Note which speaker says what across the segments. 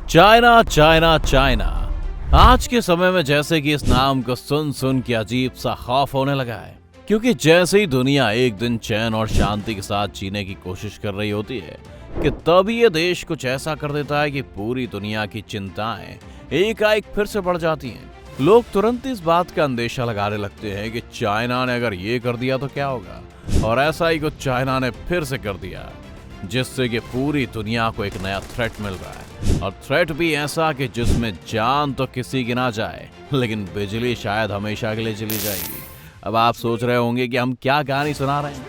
Speaker 1: China China China. आज के समय में जैसे कि इस नाम को सुन सुन के अजीब सा खौफ होने लगा है, क्योंकि जैसे ही दुनिया एक दिन चैन और शांति के साथ जीने की कोशिश कर रही होती है कि तभी ये देश कुछ ऐसा कर देता है कि पूरी दुनिया की चिंताएं एकाएक फिर से बढ़ जाती हैं। लोग तुरंत इस बात का अंदेशा लगाने लगते हैं कि चाइना ने अगर ये कर दिया तो क्या होगा, और ऐसा ही कुछ चाइना ने फिर से कर दिया, जिससे कि पूरी दुनिया को एक नया थ्रेट मिल रहा है। और थ्रेट भी ऐसा कि जिसमें जान तो किसी की ना जाए, लेकिन बिजली शायद हमेशा के लिए चली जाएगी। अब आप सोच रहे होंगे कि हम क्या कहानी सुना रहे हैं,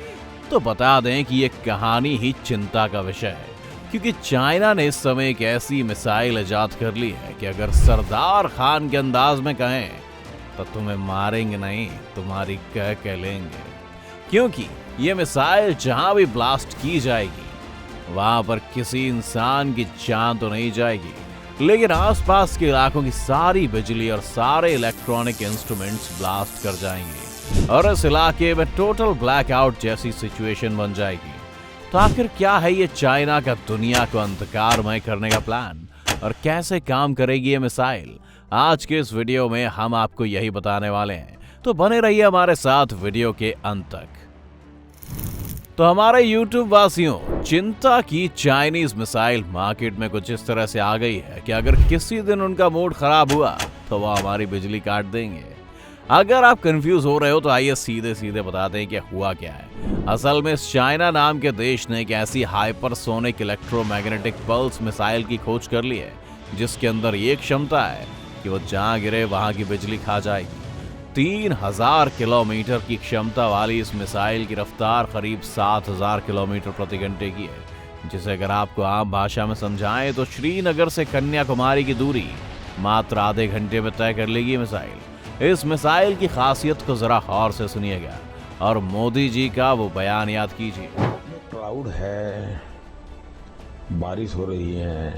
Speaker 1: तो बता दें कि ये कहानी ही चिंता का विषय है, क्योंकि चाइना ने इस समय एक ऐसी मिसाइल इजाद कर ली है कि अगर सरदार खान के अंदाज में कहें तो तुम्हें मारेंगे नहीं, तुम्हारी कह लेंगे। क्योंकि ये मिसाइल जहां भी ब्लास्ट की जाएगी वहां पर किसी इंसान की जान तो नहीं जाएगी, लेकिन आसपास के इलाकों की सारी बिजली और सारे इलेक्ट्रॉनिक इंस्ट्रूमेंट्स ब्लास्ट कर जाएंगे और इस इलाके में टोटल ब्लैकआउट जैसी सिचुएशन बन जाएगी। तो आखिर क्या है ये चाइना का दुनिया को अंधकारमय करने का प्लान, और कैसे काम करेगी ये मिसाइल? आज के इस वीडियो में हम आपको यही बताने वाले हैं, तो बने रहिए हमारे साथ वीडियो के अंत तक। तो हमारे YouTube वासियों, चिंता की चाइनीज मिसाइल मार्केट में कुछ इस तरह से आ गई है कि अगर किसी दिन उनका मूड खराब हुआ तो वो हमारी बिजली काट देंगे। अगर आप कंफ्यूज हो रहे हो तो आइए सीधे सीधे बताते हैं कि हुआ क्या है। असल में चाइना नाम के देश ने एक ऐसी हाइपरसोनिक इलेक्ट्रोमैग्नेटिक पल्स मिसाइल की खोज कर ली है, जिसके अंदर ये क्षमता है कि वो जहां गिरे वहां की बिजली खा जाएगी। 3000 किलोमीटर की क्षमता वाली इस मिसाइल की रफ्तार करीब 7000 किलोमीटर प्रति घंटे की है, जिसे अगर आपको आम भाषा में समझाएं तो श्रीनगर से कन्याकुमारी की दूरी मात्र आधे घंटे में तय कर लेगी मिसाइल। इस मिसाइल की खासियत को जरा गौर से सुनिएगा और मोदी जी का वो बयान याद कीजिए।
Speaker 2: क्लाउड है, बारिश हो रही है,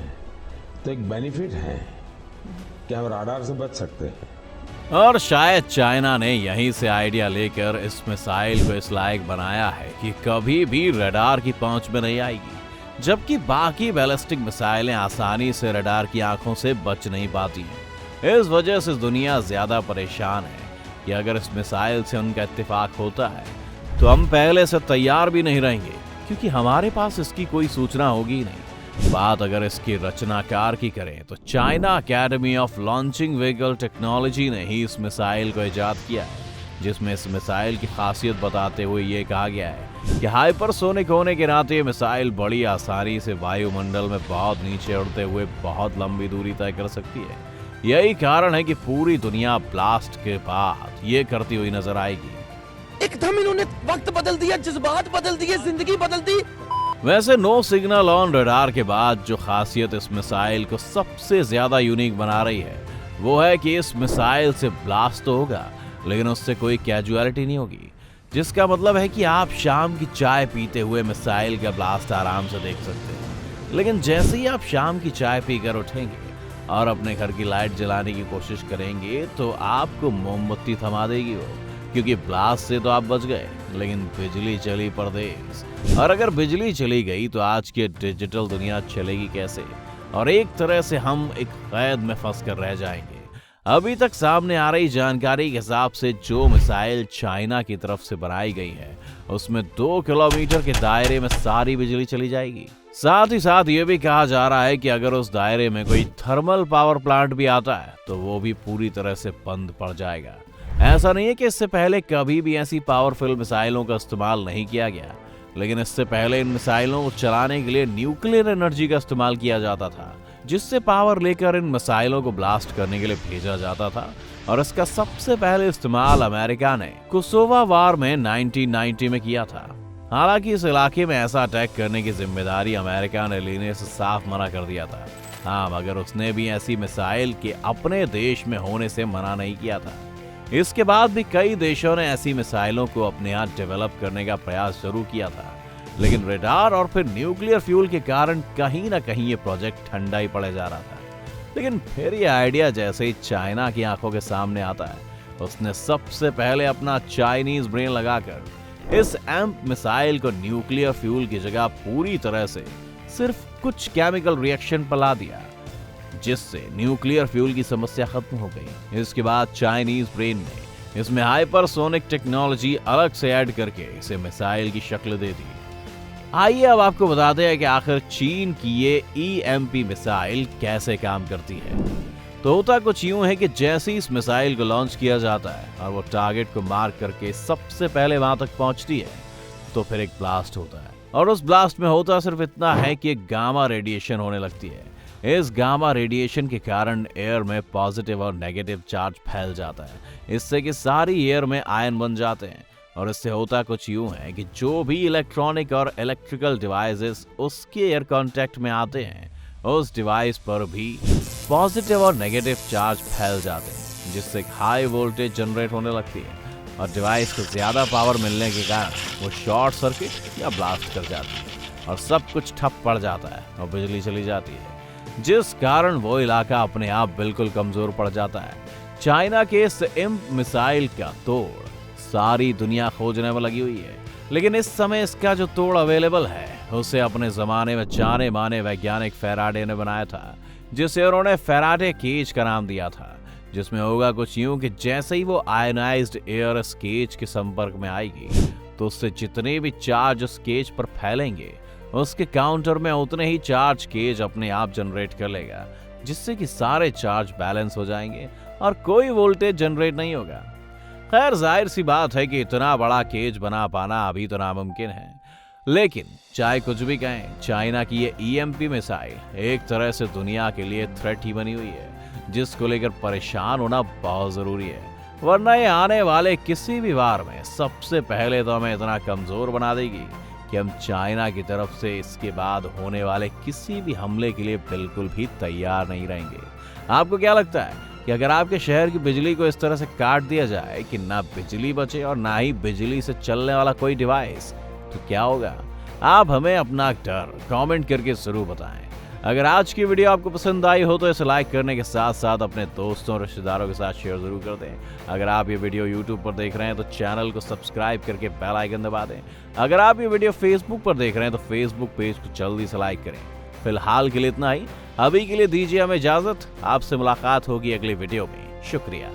Speaker 2: तो एक बेनिफिट है कि हम राडार से बच सकते हैं।
Speaker 1: और शायद चाइना ने यहीं से आइडिया लेकर इस मिसाइल को इस लायक बनाया है कि कभी भी रडार की पहुंच में नहीं आएगी, जबकि बाकी बैलिस्टिक मिसाइलें आसानी से रडार की आंखों से बच नहीं पाती हैं। इस वजह से दुनिया ज्यादा परेशान है कि अगर इस मिसाइल से उनका इत्तेफाक होता है तो हम पहले से तैयार भी नहीं रहेंगे, क्योंकि हमारे पास इसकी कोई सूचना होगी नहीं। बात अगर इसकी रचनाकार की करें तो China academy of launching vehicle technology ने ही इस मिसाइल को इजाद किया है, जिसमें इस मिसाइल की खासियत बताते हुए ये कहा गया है कि हाइपरसोनिक होने के नाते ये मिसाइल बड़ी आसानी से वायुमंडल में बहुत नीचे उड़ते हुए बहुत लंबी दूरी तय कर सकती है। यही कारण है कि पूरी दुनिया ब्लास्ट के बाद ये करती हुई नजर आएगी।
Speaker 3: एकदम इन्होंने वक्त बदल दिया, जज्बात बदल दिए, जिंदगी बदल दी।
Speaker 1: वैसे नो सिग्नल ऑन रडार के बाद जो खासियत इस मिसाइल को सबसे ज्यादा यूनिक बना रही है वो है कि इस मिसाइल से ब्लास्ट तो होगा, लेकिन उससे कोई कैजुअलिटी नहीं होगी, जिसका मतलब है कि आप शाम की चाय पीते हुए मिसाइल का ब्लास्ट आराम से देख सकते हैं। लेकिन जैसे ही आप शाम की चाय पीकर उठेंगे और अपने घर की लाइट जलाने की कोशिश करेंगे तो आपको मोमबत्ती थमा देगी वो, क्योंकि ब्लास्ट से तो आप बच गए, लेकिन बिजली चली परदेस। और अगर बिजली चली गई तो आज की डिजिटल दुनिया चलेगी कैसे, और एक तरह से हम एक कैद में फंस कर रह जाएंगे। अभी तक सामने आ रही जानकारी के हिसाब से जो मिसाइल चाइना की तरफ से बनाई गई है उसमें 2 किलोमीटर के दायरे में सारी बिजली चली जाएगी। साथ ही साथ ये भी कहा जा रहा है कि अगर उस दायरे में कोई थर्मल पावर प्लांट भी आता है तो वो भी पूरी तरह से बंद पड़ जाएगा। ऐसा नहीं है कि इससे पहले कभी भी ऐसी पावरफुल मिसाइलों का इस्तेमाल नहीं किया गया, लेकिन इससे पहले इन मिसाइलों को चलाने के लिए न्यूक्लियर एनर्जी का इस्तेमाल किया जाता था, जिससे पावर लेकर इन मिसाइलों को ब्लास्ट करने के लिए भेजा जाता था। और इसका सबसे पहले इस्तेमाल अमेरिका ने कोसोवा वार में 1990 में किया था। हालांकि इस इलाके में ऐसा अटैक करने की जिम्मेदारी अमेरिका ने लेने से साफ मना कर दिया था। हाँ, मगर उसने भी ऐसी मिसाइल के अपने देश में होने से मना नहीं किया था। इसके बाद भी कई देशों ने ऐसी मिसाइलों को अपने यहाँ डेवलप करने का प्रयास शुरू किया था, लेकिन रडार और फिर न्यूक्लियर फ्यूल के कारण कहीं ना कहीं ये प्रोजेक्ट ठंडा ही पड़े जा रहा था। लेकिन फिर ये आइडिया जैसे ही चाइना की आंखों के सामने आता है, उसने सबसे पहले अपना चाइनीज ब्रेन लगाकर इस एम्प मिसाइल को न्यूक्लियर फ्यूल की जगह पूरी तरह से सिर्फ कुछ केमिकल रिएक्शन पर ला दिया, जिससे न्यूक्लियर फ्यूल की समस्या खत्म हो गई। इसके बाद चाइनीज ब्रेन ने इसमें हाइपरसोनिक टेक्नोलॉजी अलग से ऐड करके इसे मिसाइल की शक्ल दे दी। आइए अब आपको बता दें कि आखिर चीन की ये EMP मिसाइल कैसे काम करती है। तो होता कुछ यूं है कि जैसे ही इस मिसाइल को लॉन्च किया जाता है और वो टारगेट को मार्क करके सबसे पहले वहां तक पहुंचती है, तो फिर एक ब्लास्ट होता है और उस ब्लास्ट में होता सिर्फ इतना है कि एक गामा रेडिएशन होने लगती है। इस गामा रेडिएशन के कारण एयर में पॉजिटिव और नेगेटिव चार्ज फैल जाता है, इससे कि सारी एयर में आयन बन जाते हैं। और इससे होता कुछ यूं है कि जो भी इलेक्ट्रॉनिक और इलेक्ट्रिकल डिवाइसेस उसके एयर कांटेक्ट में आते हैं, उस डिवाइस पर भी पॉजिटिव और नेगेटिव चार्ज फैल जाते हैं, जिससे हाई वोल्टेज जनरेट होने लगती है और डिवाइस को ज्यादा पावर मिलने के कारण वो शॉर्ट सर्किट या ब्लास्ट कर जाती है और सब कुछ ठप पड़ जाता है और बिजली चली जाती है, जिस कारण वो इलाका अपने आप बिल्कुल कमजोर पड़ जाता है। चाइना के इस इम्प मिसाइल का तोड़ सारी दुनिया खोजने में लगी हुई है, लेकिन इस समय इसका जो तोड़ अवेलेबल है उसे अपने जमाने में जाने माने वैज्ञानिक फैराडे ने बनाया था, जिसे उन्होंने फैराडे केज का नाम दिया था। जिसमें होगा कुछ यूं कि जैसे ही वो आयनाइज्ड एयर इस केज के संपर्क में आएगी, तो उससे जितने भी चार्ज उस केज पर फैलेंगे, उसके काउंटर में उतने ही चार्ज केज अपने आप जनरेट कर लेगा, जिससे कि सारे चार्ज बैलेंस हो जाएंगे और कोई वोल्टेज जनरेट नहीं होगा। खैर, जाहिर सी बात है कि इतना बड़ा केज बना पाना अभी तो नामुमकिन है, लेकिन चाहे कुछ भी कहें, चाइना की ये EMP मिसाइल एक तरह से दुनिया के लिए थ्रेट ही बनी हुई है, जिसको लेकर परेशान होना बहुत जरूरी है, वरना ये आने वाले किसी भी वार में सबसे पहले तो हमें इतना कमजोर बना देगी कि हम चाइना की तरफ से इसके बाद होने वाले किसी भी हमले के लिए बिल्कुल भी तैयार नहीं रहेंगे। आपको क्या लगता है कि अगर आपके शहर की बिजली को इस तरह से काट दिया जाए कि ना बिजली बचे और ना ही बिजली से चलने वाला कोई डिवाइस, तो क्या होगा? आप हमें अपना डर कमेंट करके जरूर बताएं। अगर आज की वीडियो आपको पसंद आई हो तो इसे लाइक करने के साथ साथ अपने दोस्तों और रिश्तेदारों के साथ शेयर जरूर कर दें। अगर आप ये वीडियो YouTube पर देख रहे हैं तो चैनल को सब्सक्राइब करके बेल आइकन दबा दें। अगर आप ये वीडियो Facebook पर देख रहे हैं तो Facebook पेज को जल्दी से लाइक करें। फिलहाल के लिए इतना ही। अभी के लिए दीजिए हमें इजाजत। आपसे मुलाकात होगी अगली वीडियो में। शुक्रिया।